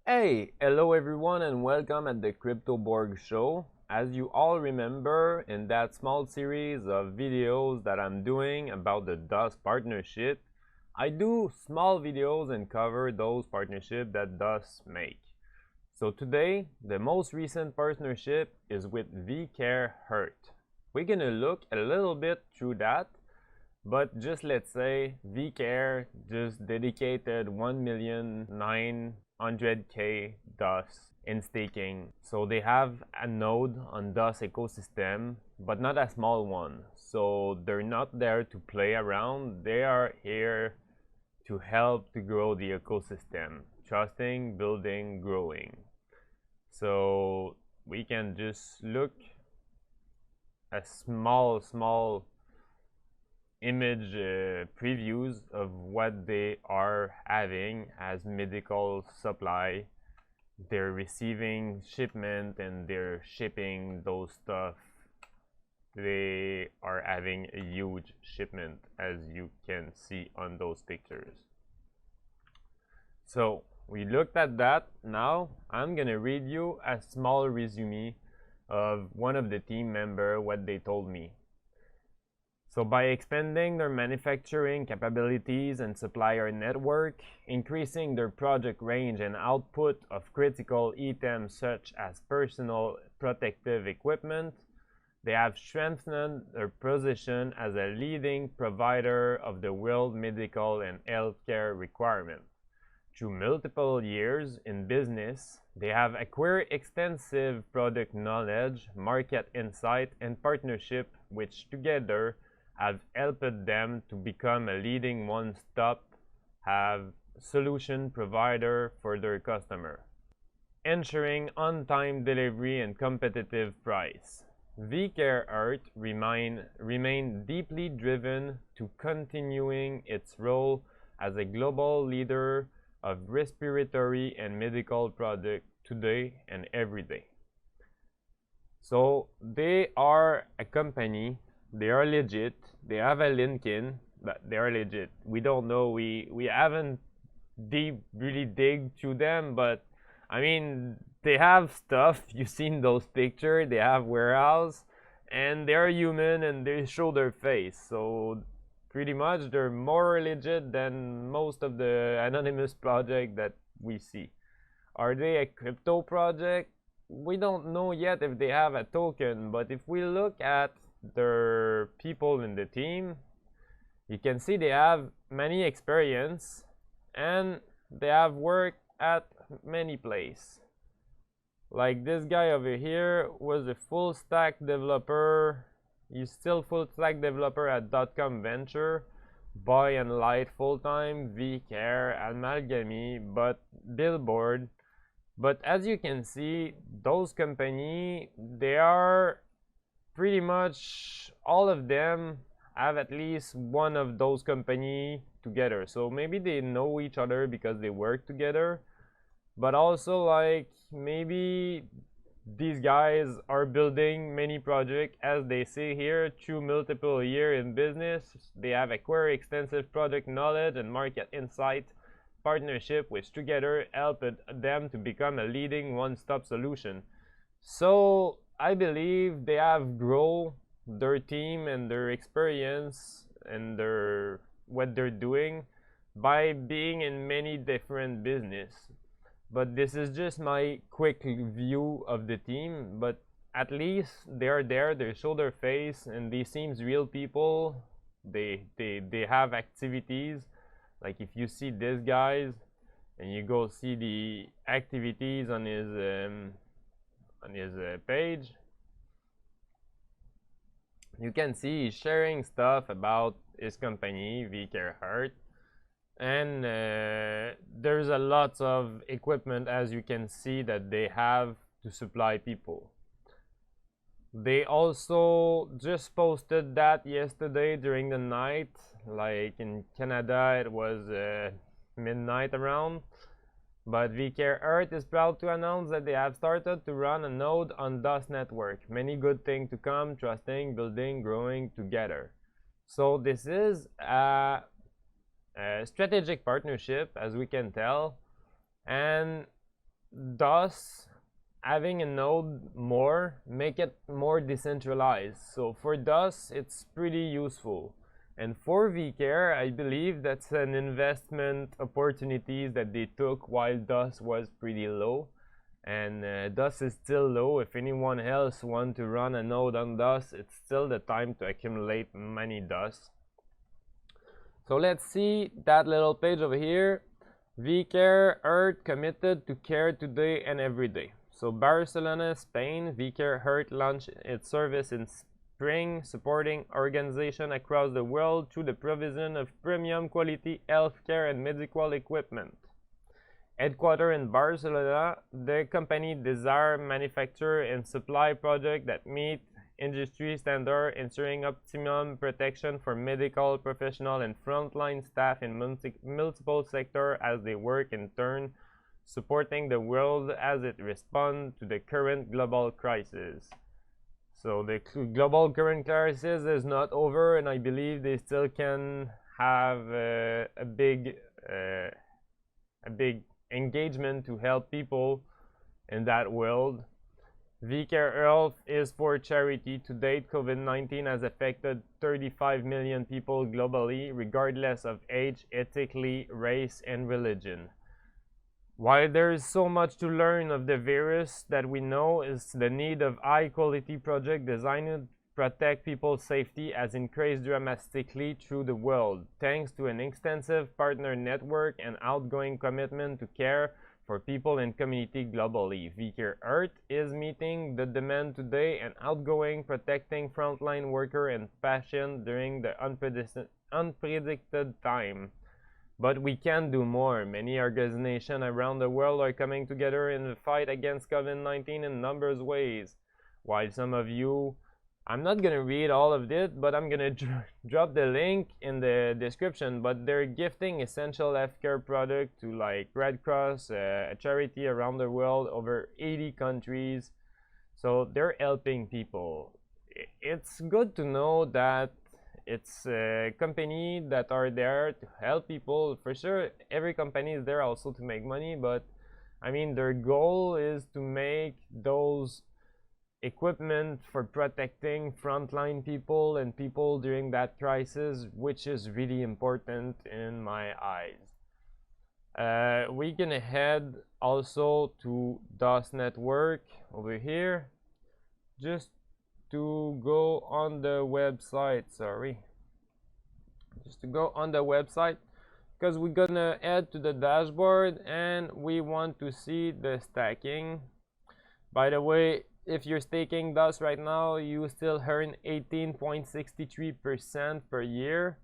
Hey, hello everyone and welcome at the CryptoBorg show. As you all remember, in that small series of videos that I'm doing about the DOS partnership, I do small videos and cover those partnerships that DOS make. So today, the most recent partnership is with VCare Earth. We're gonna look a little bit through that, but just let's say VCare just dedicated 1,900,000 DOS in staking. So they have a node on DOS ecosystem, but not a small one. So they're not there to play around. They are here to help to grow the ecosystem, trusting, building, growing. So we can just look a small image previews of what they are having as medical supply. They're receiving shipment and they're shipping those stuff. They are having a huge shipment, as you can see on those pictures. So we looked at that. Now I'm gonna read you a small resume of one of the team member, what they told me. So by expanding their manufacturing capabilities and supplier network, increasing their project range and output of critical items such as personal protective equipment, they have strengthened their position as a leading provider of the world medical and healthcare requirement. Through multiple years in business, they have acquired extensive product knowledge, market insight, and partnership, which together have helped them to become a leading one-stop solution provider for their customer, ensuring on-time delivery and competitive price. VCare Earth remain deeply driven to continuing its role as a global leader of respiratory and medical products today and every day. So they are a company. They are legit. They have a LinkedIn, but they are legit. We don't know. We haven't really dig through them, but I mean they have stuff. You've seen those pictures. They have warehouse, and they're human and they show their face. So pretty much they're more legit than most of the anonymous project that we see. Are they a crypto project? We don't know yet if they have a token, but if we look at their people in the team, you can see they have many experience and they have worked at many places. Like this guy over here was a full stack developer. He's still full stack developer at .com Venture, Boy and Light full time, VCare, Amalgamy, but Billboard. But as you can see, those companies, they are pretty much all of them have at least one of those companies together. So maybe they know each other because they work together, but also like maybe these guys are building many projects, as they say here, through multiple years in business. They have acquired extensive product knowledge and market insight partnership, which together helped them to become a leading one-stop solution. So I believe they have grown their team and their experience and what they're doing by being in many different business. But this is just my quick view of the team. But at least they are there, they show their face, and they seems real people. They have activities. Like if you see this guys and you go see the activities on his page, you can see he's sharing stuff about his company, VCare Earth, and there's a lot of equipment, as you can see, that they have to supply people. They also just posted that yesterday during the night. Like in Canada it was midnight around. But VCare Earth is proud to announce that they have started to run a node on DOS network. Many good things to come, trusting, building, growing together. So this is a strategic partnership, as we can tell, and thus having a node more make it more decentralized. So for DOS, it's pretty useful. And for VCare, I believe that's an investment opportunity that they took while DOS was pretty low. And DOS is still low. If anyone else want to run a node on DOS, it's still the time to accumulate many DOS. So let's see that little page over here. VCare Earth committed to care today and every day. So Barcelona, Spain, VCare Earth launched its service in spring, supporting organizations across the world through the provision of premium quality healthcare and medical equipment. Headquartered in Barcelona, the company desires manufacture and supply products that meet industry standards, ensuring optimum protection for medical professionals and frontline staff in multiple sectors as they work in turn, supporting the world as it responds to the current global crisis. So the global current crisis is not over, and I believe they still can have a big engagement to help people in that world. VCare Earth is for charity. To date, COVID-19 has affected 35 million people globally, regardless of age, ethnicity, race, and religion. While there is so much to learn of the virus, that we know is the need of high-quality project designed to protect people's safety has increased dramatically through the world, thanks to an extensive partner network and outgoing commitment to care for people and community globally. VCare Earth is meeting the demand today and outgoing, protecting frontline workers and patients during the unpredicted time. But we can do more. Many organizations around the world are coming together in the fight against COVID-19 in numerous ways. While some of you, I'm not going to read all of it, but I'm going to drop the link in the description. But they're gifting essential healthcare products to like Red Cross, a charity around the world, over 80 countries. So they're helping people. It's good to know that it's a company that are there to help people. For sure, every company is there also to make money, but I mean, their goal is to make those equipment for protecting frontline people and people during that crisis, which is really important in my eyes. We can head also to DOS Network over here, just to go on the website. Just to go on the website, because we're gonna head to the dashboard and we want to see the stacking. By the way, if you're staking DOS right now, you still earn 18.63% per year,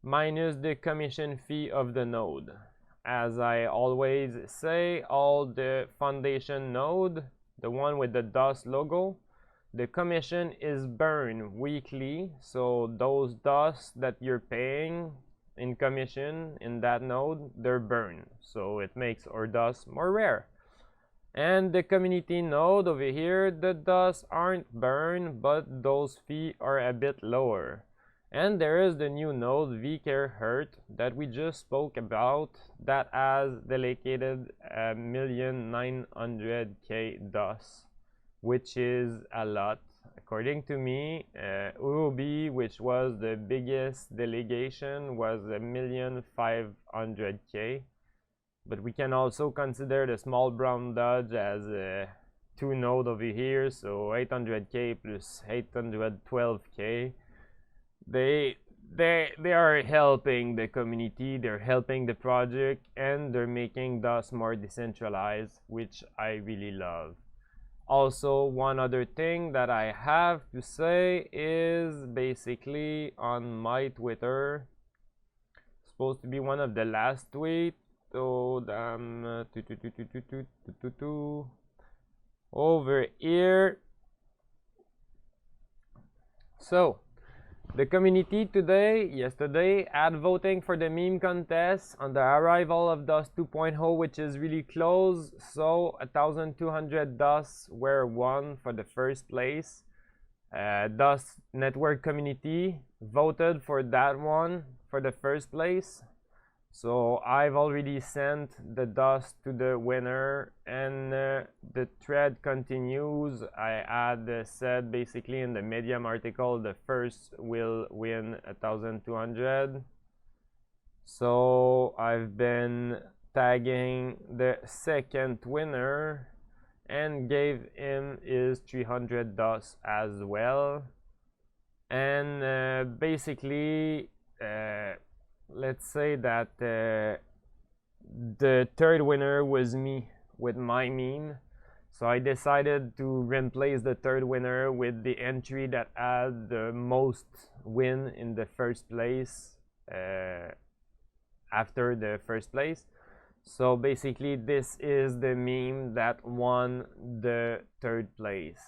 minus the commission fee of the node. As I always say, all the foundation node, the one with the DOS logo, the commission is burned weekly. So those DOS that you're paying in commission in that node, they're burned. So it makes our DOS more rare. And the community node over here, the DOS aren't burned, but those fees are a bit lower. And there is the new node VCare Earth that we just spoke about, that has delegated 1,900,000 DOS, which is a lot. According to me, Urubi, which was the biggest delegation, was 1,500,000. But we can also consider the small brown dodge as two node over here, so 800K plus 812K. They are helping the community, they're helping the project, and they're making DOS more decentralized, which I really love. Also, one other thing that I have to say is basically on my Twitter, supposed to be one of the last tweets. So over here. So the community yesterday had voting for the meme contest on the arrival of DOS 2.0, which is really close. So 1,200 DOS were won for the first place. DOS network community voted for that one for the first place. So I've already sent the dust to the winner, and the thread continues. I had said basically in the Medium article the first will win 1,200. So I've been tagging the second winner and gave him his 300 dust as well. And basically, let's say that the third winner was me with my meme. So I decided to replace the third winner with the entry that had the most win in the first place after the first place. So basically, this is the meme that won the third place.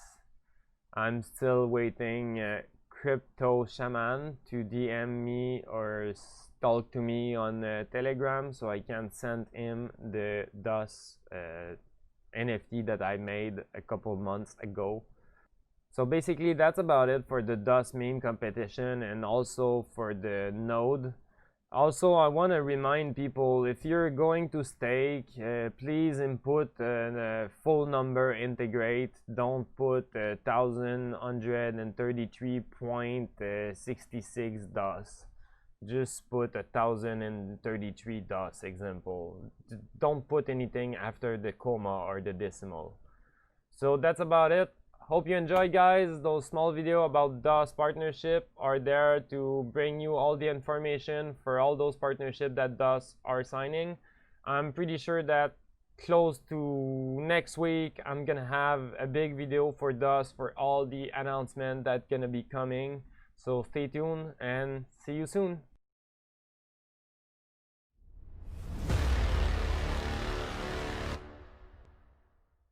I'm still waiting Crypto Shaman to DM me or talk to me on Telegram so I can send him the DOS NFT that I made a couple months ago. So basically that's about it for the DOS meme competition and also for the node. Also, I want to remind people, if you're going to stake, please input a full number integrate. Don't put 1,133.66 DOS. Just put 1,033 DOS example. Don't put anything after the comma or the decimal. So that's about it. Hope you enjoyed, guys. Those small video about DOS partnership are there to bring you all the information for all those partnerships that DOS are signing. I'm pretty sure that close to next week I'm gonna have a big video for DOS for all the announcement that's gonna be coming. So stay tuned and see you soon.